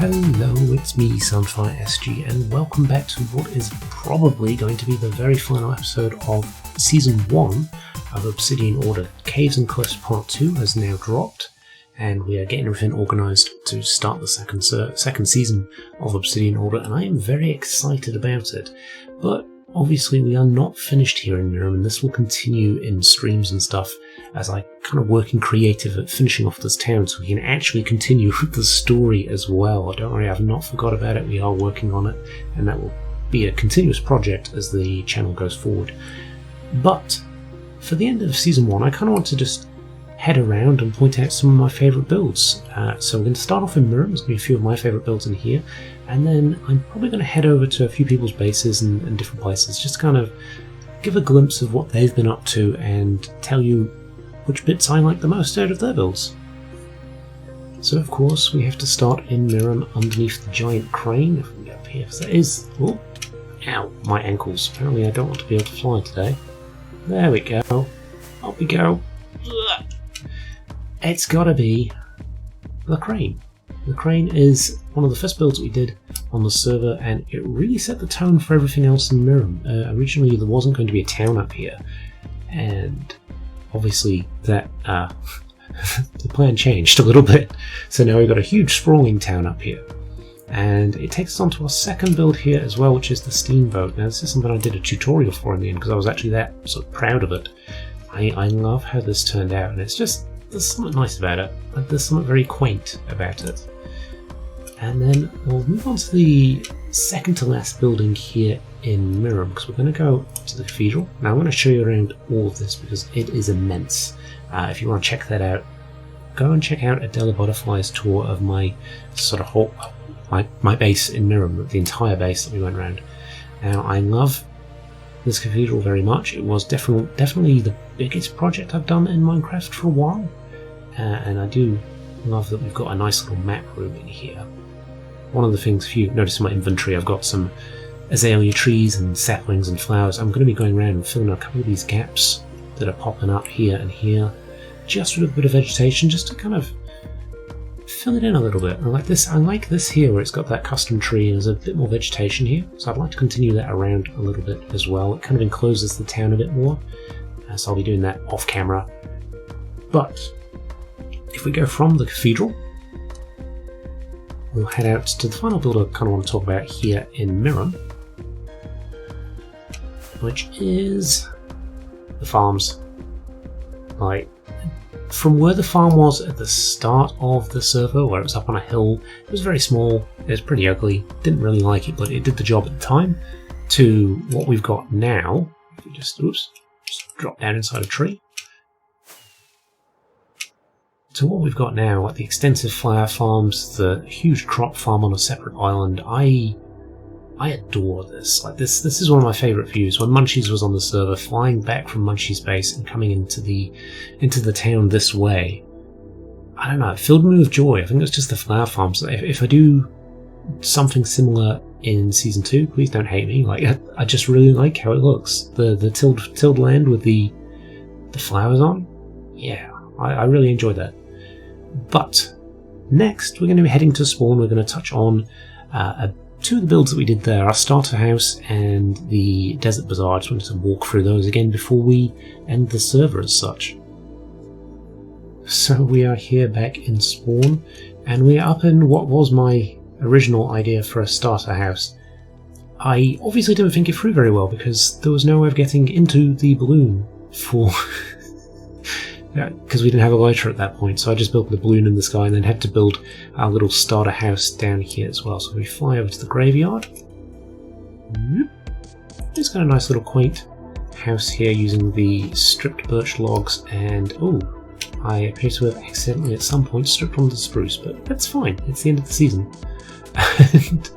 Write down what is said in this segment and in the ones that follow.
Hello, it's me, Sunfire SG, and welcome back to what is probably going to be the very final episode of Season 1 of Obsidian Order. Caves and Cliffs Part 2 has now dropped, and we are getting everything organised to start the second season of Obsidian Order, and I am very excited about it. But obviously we are not finished here in Mirram, and this will continue in streams and stuff as I kind of working creative at finishing off this town so we can actually continue with the story as well. Don't worry, I've not forgot about it, we are working on it, and that will be a continuous project as the channel goes forward. But for the end of Season 1, I kind of want to just head around and point out some of my favourite builds. So we're going to start off in Mirram. There's going to be a few of my favourite builds in here, and then I'm probably going to head over to a few people's bases and different places, just to kind of give a glimpse of what they've been up to and tell you which bits I like the most out of their builds. So of course we have to start in Mirram underneath the giant crane. If we get up here, there is... Oh, ow, my ankles. Apparently I don't want to be able to fly today. There we go. Up we go. Ugh. It's gotta be the crane. The crane is one of the first builds we did on the server, and it really set the tone for everything else in Mirram. Originally there wasn't going to be a town up here, and obviously that the plan changed a little bit. So now we've got a huge sprawling town up here. And it takes us on to our second build here as well, which is the steamboat. Now this is something I did a tutorial for in the end because I was actually that sort of proud of it. I love how this turned out, and it's just, there's something nice about it, and there's something very quaint about it. And then we'll move on to the second to last building here in Mirram, because we're going to go to the Cathedral. Now I'm going to show you around all of this because it is immense. If you want to check that out, go and check out Adela Butterfly's tour of my sort of whole, my base in Mirram, the entire base that we went around. Now I love this cathedral very much. It was definitely the biggest project I've done in Minecraft for a while, and I do love that we've got a nice little map room in here. One of the things, if you notice in my inventory, I've got some azalea trees and saplings and flowers. I'm going to be going around and filling a couple of these gaps that are popping up here and here, just with a bit of vegetation, just to kind of fill it in a little bit. I like this here where it's got that custom tree and there's a bit more vegetation here, so I'd like to continue that around a little bit as well. It kind of encloses the town a bit more, so I'll be doing that off camera. But if we go from the cathedral, we'll head out to the final build I kind of want to talk about here in Mirram, which is the farms. Like, from where the farm was at the start of the server, where it was up on a hill, it was very small, it was pretty ugly, didn't really like it, but it did the job at the time, to what we've got now. If we just drop down inside a tree. To what we've got now, like the extensive flower farms, the huge crop farm on a separate island. I adore this. Like this is one of my favourite views. When Munchies was on the server, flying back from Munchies base and coming into the town this way, I don't know, it filled me with joy. I think it's just the flower farms. If I do something similar in Season 2, please don't hate me. Like I just really like how it looks. The tilled land with the flowers on. Yeah, I really enjoy that. But next we're going to be heading to spawn. We're going to touch on two of the builds that we did there, our starter house and the desert bazaar. I just wanted to walk through those again before we end the server as such. So we are here back in spawn, and we are up in what was my original idea for a starter house. I obviously didn't think it through very well because there was no way of getting into the balloon for... because we didn't have a lighter at that point, so I just built the balloon in the sky and then had to build our little starter house down here as well. So we fly over to the graveyard. It's got a nice little quaint house here using the stripped birch logs, and oh, I appear to have accidentally at some point stripped on the spruce, but that's fine, it's the end of the season. And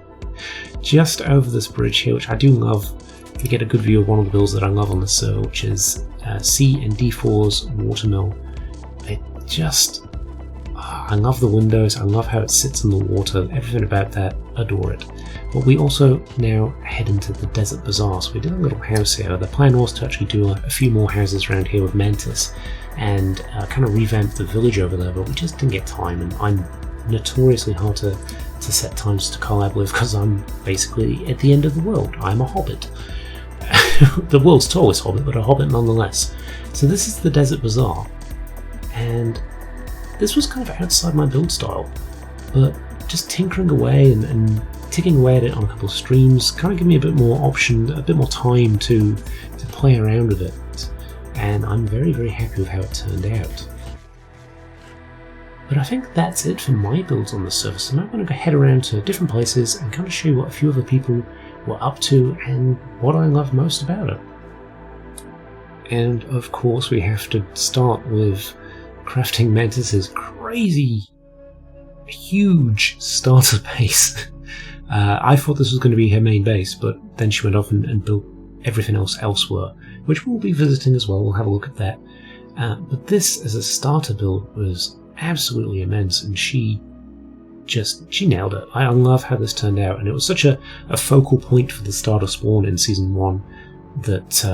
just over this bridge here, which I do love, you get a good view of one of the builds that I love on the server, which is C and D4's watermill. I love the windows, I love how it sits in the water, everything about that, adore it. But we also now head into the desert bazaar, so we did a little house here. The plan was to actually do a few more houses around here with Mantis and kind of revamp the village over there, but we just didn't get time, and I'm notoriously hard to to set times to collab with, because I'm basically at the end of the world. I'm a hobbit. The world's tallest hobbit, but a hobbit nonetheless. So this is the Desert Bazaar, and this was kind of outside my build style, but just tinkering away and ticking away at it on a couple of streams kind of gave me a bit more option, a bit more time to play around with it, and I'm very, very happy with how it turned out. But I think that's it for my builds on the server, so now I'm going to go head around to different places and kind of show you what a few other people were up to and what I love most about it. And of course we have to start with crafting Mantis's crazy, huge starter base. I thought this was going to be her main base, but then she went off and built everything else elsewhere, which we'll be visiting as well. We'll have a look at that. But this as a starter build was absolutely immense, and she nailed it. I love how this turned out, and it was such a focal point for the starter spawn in Season 1 that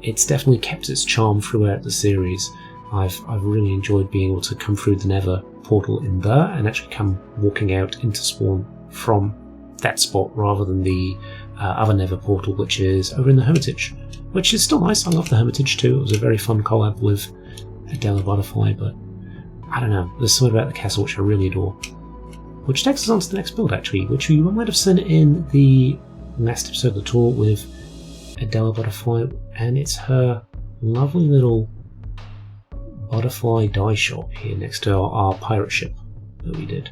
it's definitely kept its charm throughout the series. I've really enjoyed being able to come through the Nether portal in there and actually come walking out into spawn from that spot rather than the other Nether portal, which is over in the Hermitage, which is still nice. I love the Hermitage too. It was a very fun collab with Adela Butterfly, but I don't know, there's something about the castle which I really adore. Which takes us on to the next build actually, which you might have seen in the last episode of the tour with Adela Butterfly, and it's her lovely little butterfly dye shop here next to our pirate ship that we did.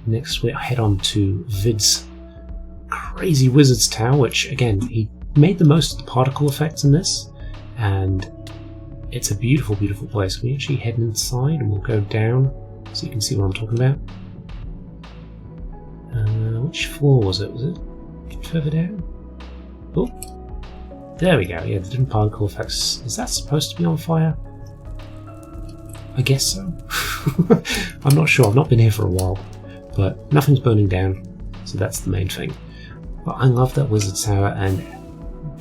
Next we head on to Vid's crazy wizard's tower, which again, he made the most of the particle effects in this, and it's a beautiful, beautiful place. We actually head inside and we'll go down so you can see what I'm talking about. Which floor was it? Was it further down? Oh, there we go. Yeah, the different particle effects. Is that supposed to be on fire? I guess so. I'm not sure. I've not been here for a while, but nothing's burning down, so that's the main thing. But I love that wizard tower, and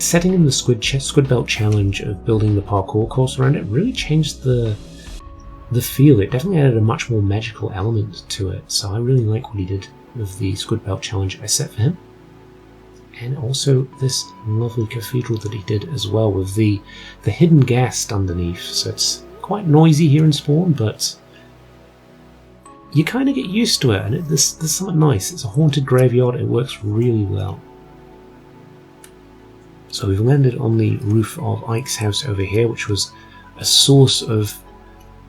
setting in the squid belt challenge of building the parkour course around it really changed the feel. It definitely added a much more magical element to it, so I really like what he did with the squid belt challenge I set for him. And also this lovely cathedral that he did as well with the hidden ghast underneath, so it's quite noisy here in spawn, but you kind of get used to it, and there's something nice. It's a haunted graveyard, it works really well. So we've landed on the roof of Ike's house over here, which was a source of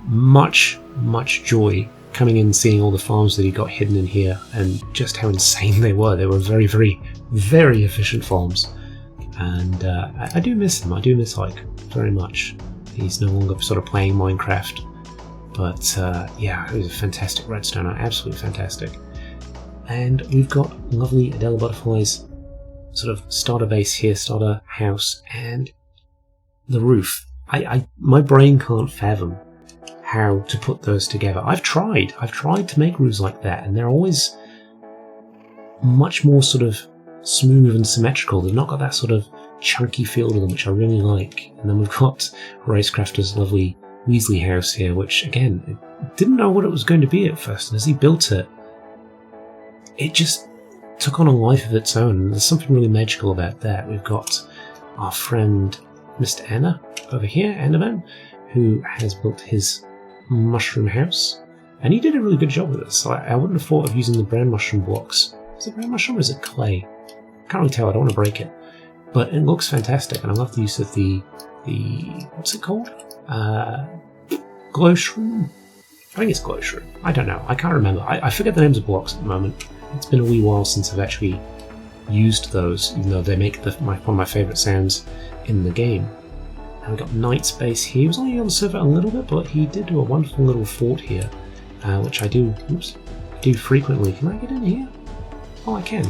much, much joy coming in and seeing all the farms that he got hidden in here and just how insane they were. They were very, very, very efficient farms. And I do miss him. I do miss Ike very much. He's no longer sort of playing Minecraft. But yeah, it was a fantastic redstone, absolutely fantastic. And we've got lovely Adela Butterfly's sort of starter base here, starter house, and the roof. My brain can't fathom how to put those together. I've tried to make roofs like that, and they're always much more sort of smooth and symmetrical. They've not got that sort of chunky feel to them, which I really like. And then we've got Racecrafter's lovely Weasley house here, which again, didn't know what it was going to be at first, and as he built it, it just took on a life of its own. There's something really magical about that. We've got our friend Mr. Anna over here, Annaman, who has built his mushroom house, and he did a really good job with this. I wouldn't have thought of using the brown mushroom blocks. Is it brown mushroom or is it clay? I can't really tell, I don't want to break it. But it looks fantastic, and I love the use of the what's it called? Glow shroom? I think it's glow shroom. I don't know, I can't remember. I forget the names of blocks at the moment. It's been a wee while since I've actually used those, even though they make one of my favourite sounds in the game. And we've got Knight's base here. He was only on the server a little bit, but he did do a wonderful little fort here, which I do frequently. Can I get in here? Oh, I can.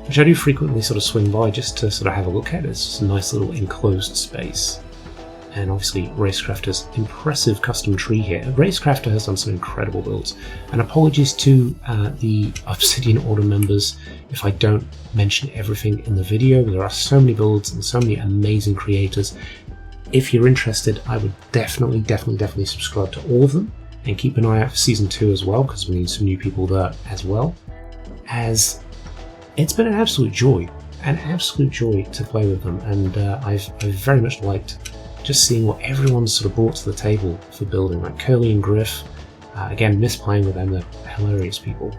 Which I do frequently sort of swing by just to sort of have a look at. It's just a nice little enclosed space. And obviously Racecrafter's impressive custom tree here. Racecrafter has done some incredible builds. And apologies to the Obsidian Order members if I don't mention everything in the video. There are so many builds and so many amazing creators. If you're interested, I would definitely subscribe to all of them. and keep an eye out for Season 2 as well, because we need some new people there as well, as it's been an absolute joy to play with them, and I've very much liked just seeing what everyone's sort of brought to the table for building, like Curly and Griff. Again, miss playing with them, they're hilarious people.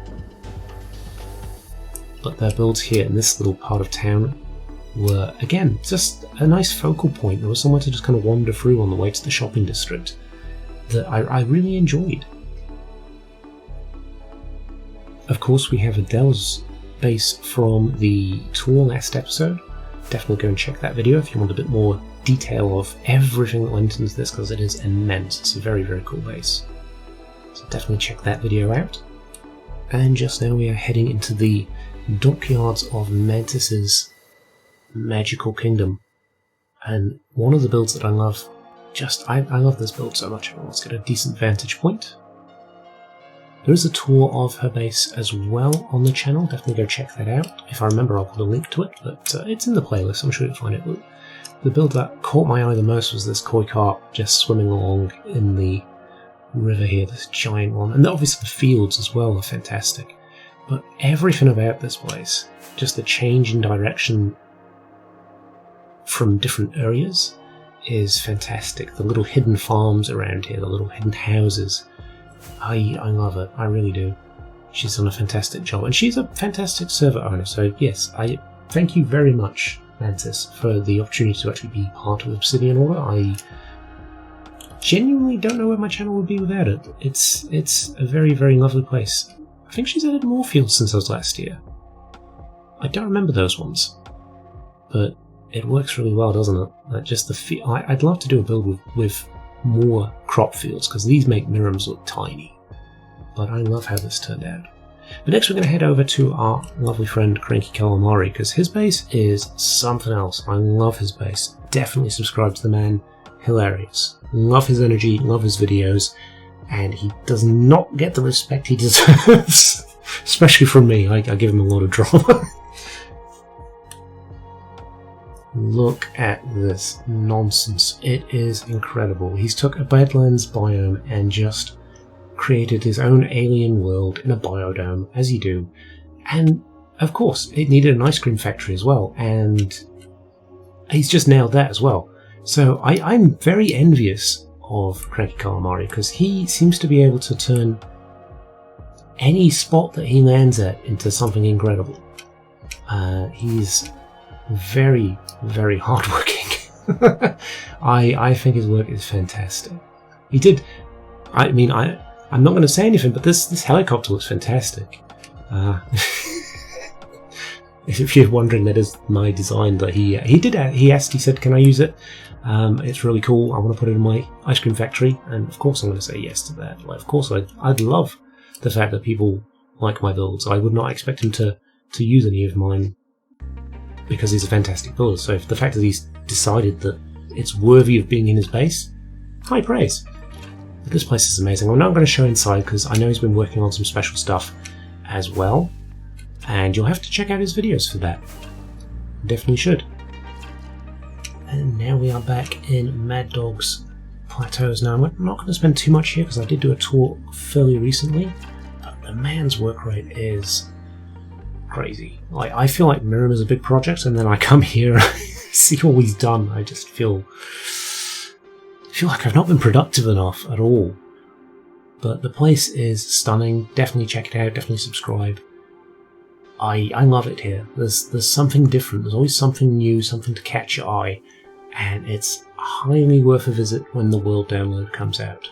But their builds here in this little part of town were, again, just a nice focal point. There was somewhere to just kind of wander through on the way to the shopping district that I really enjoyed. Of course, we have Adele's base from the tour last episode. Definitely go and check that video if you want a bit more detail of everything that went into this, because it is immense. It's a very, very cool base. So definitely check that video out. And just now we are heading into the Dockyards of Mantis's magical kingdom. And one of the builds that I love, I love this build so much. Let's get a decent vantage point. There is a tour of her base as well on the channel. Definitely go check that out. If I remember, I'll put a link to it, but it's in the playlist. I'm sure you'll find it. The build that caught my eye the most was this koi carp just swimming along in the river here, this giant one. And obviously the fields as well are fantastic. But everything about this place, just the change in direction from different areas, is fantastic. The little hidden farms around here, the little hidden houses, I love it. I really do. She's done a fantastic job, and she's a fantastic server owner. So yes, I thank you very much, Mantis, for the opportunity to actually be part of Obsidian Order. I genuinely don't know where my channel would be without it. It's a very, very lovely place. I think she's added more fields since I was last year. I don't remember those ones, but it works really well, doesn't it? Like just the I'd love to do a build with more crop fields, because these make Mirrams look tiny. But I love how this turned out. But next we're going to head over to our lovely friend Cranky Calamari, because his base is something else. I love his base. Definitely subscribe to the man. Hilarious. Love his energy, love his videos, and he does not get the respect he deserves. Especially from me. I give him a lot of drama. Look at this nonsense. It is incredible. He's took a Badlands biome and just created his own alien world in a biodome, as you do. And of course, it needed an ice cream factory as well, and he's just nailed that as well. So I'm very envious of Cranky Calamari, because he seems to be able to turn any spot that he lands at into something incredible. He's very, very hardworking. I think his work is fantastic. He did. I mean, I'm not going to say anything, but this helicopter looks fantastic. If you're wondering, that is my design. That he said, "Can I use it? It's really cool. I want to put it in my ice cream factory." And of course, I'm going to say yes to that. Like, of course, I'd love the fact that people like my builds. I would not expect him to use any of mine, because he's a fantastic builder. So if the fact that he's decided that it's worthy of being in his base, high praise. But this place is amazing. I'm not going to show inside, because I know he's been working on some special stuff as well, and you'll have to check out his videos for that. Definitely should. And now we are back in Mad Dog's plateaus. Now I'm not going to spend too much here, because I did do a tour fairly recently, but the man's work rate is crazy. Like, I feel like Mirram is a big project, and then I come here and see all he's done. I just feel like I've not been productive enough at all. But the place is stunning. Definitely check it out. Definitely subscribe. I love it here. There's something different. There's always something new, something to catch your eye, and it's highly worth a visit when the world download comes out.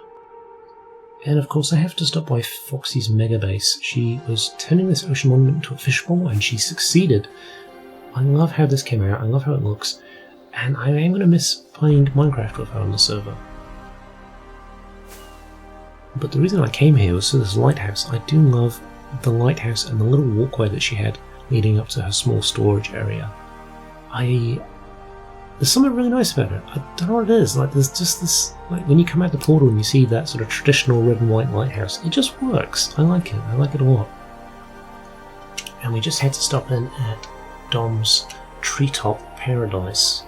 And of course I have to stop by Foxy's Megabase. She was turning this ocean monument into a fishbowl, and she succeeded. I love how this came out, I love how it looks, and I am going to miss playing Minecraft with her on the server. But the reason I came here was to this lighthouse. I do love the lighthouse and the little walkway that she had leading up to her small storage area. There's something really nice about it. I don't know what it is. Like, there's just this, like, when you come out the portal and you see that sort of traditional red and white lighthouse, it just works. I like it. I like it a lot. And we just had to stop in at Dom's Treetop Paradise,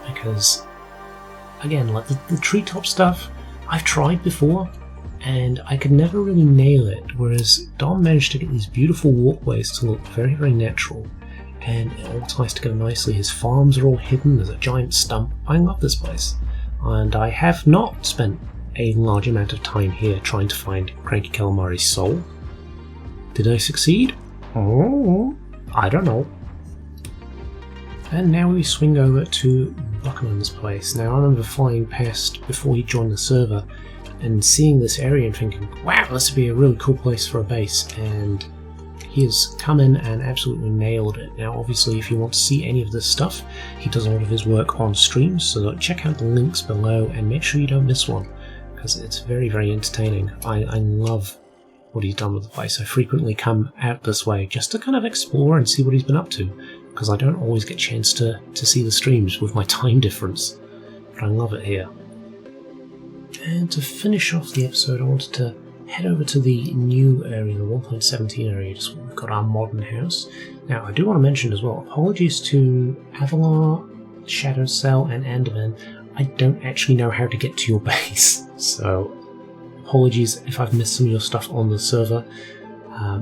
because, again, like the treetop stuff I've tried before, and I could never really nail it, whereas Dom managed to get these beautiful walkways to look very, very natural, and it all ties together nicely. His farms are all hidden, there's a giant stump. I love this place, and I have not spent a large amount of time here trying to find Cranky Calamari's soul. Did I succeed? Oh, I don't know. And now we swing over to Buckmans Place. Now I remember flying past before he joined the server and seeing this area and thinking, wow, this would be a really cool place for a base, and he has come in and absolutely nailed it. Now obviously if you want to see any of this stuff, he does a lot of his work on streams, so check out the links below and make sure you don't miss one, because it's very, very entertaining. I love what he's done with the place. I frequently come out this way just to kind of explore and see what he's been up to, because I don't always get a chance to see the streams with my time difference, but I love it here. And to finish off the episode, I wanted to head over to the new area, the 1.17 area, just where we've got our modern house. Now I do want to mention as well, apologies to Avalar, Shadow Cell and Enderman, I don't actually know how to get to your base, so apologies if I've missed some of your stuff on the server,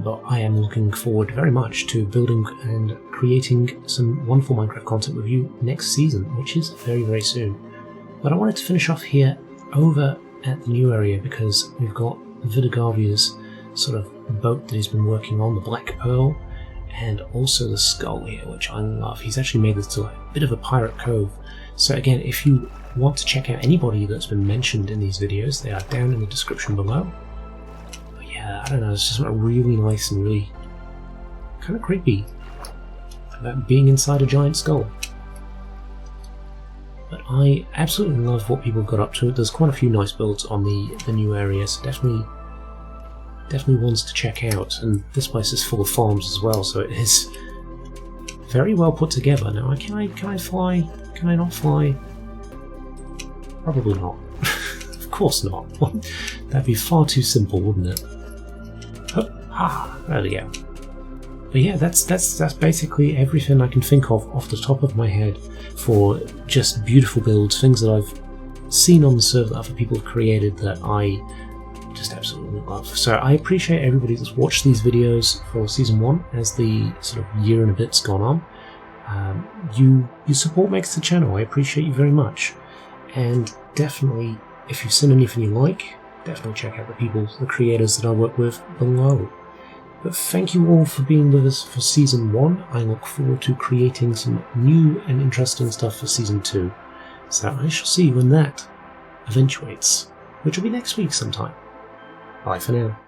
but I am looking forward very much to building and creating some wonderful Minecraft content with you next season, which is very, very soon. But I wanted to finish off here over at the new area because we've got Vidigavia's sort of boat that he's been working on, the Black Pearl, and also the skull here, which I love. He's actually made this to like a bit of a pirate cove. So again, if you want to check out anybody that's been mentioned in these videos, they are down in the description below. But yeah, I don't know, it's just really nice and really kind of creepy about being inside a giant skull. But I absolutely love what people got up to. There's quite a few nice builds on the new area, so definitely ones to check out. And this place is full of farms as well, so it is very well put together. Now, can I fly? Can I not fly? Probably not. Of course not. That'd be far too simple, wouldn't it? There we go. But yeah, that's basically everything I can think of off the top of my head for just beautiful builds, things that I've seen on the server that other people have created that I just absolutely love. So I appreciate everybody that's watched these videos for Season 1 as the sort of year and a bit's gone on. Your support makes the channel, I appreciate you very much. And definitely, if you've seen anything you like, definitely check out the creators that I work with below. But thank you all for being with us for Season 1. I look forward to creating some new and interesting stuff for Season 2. So I shall see you when that eventuates, which will be next week sometime. Bye for now.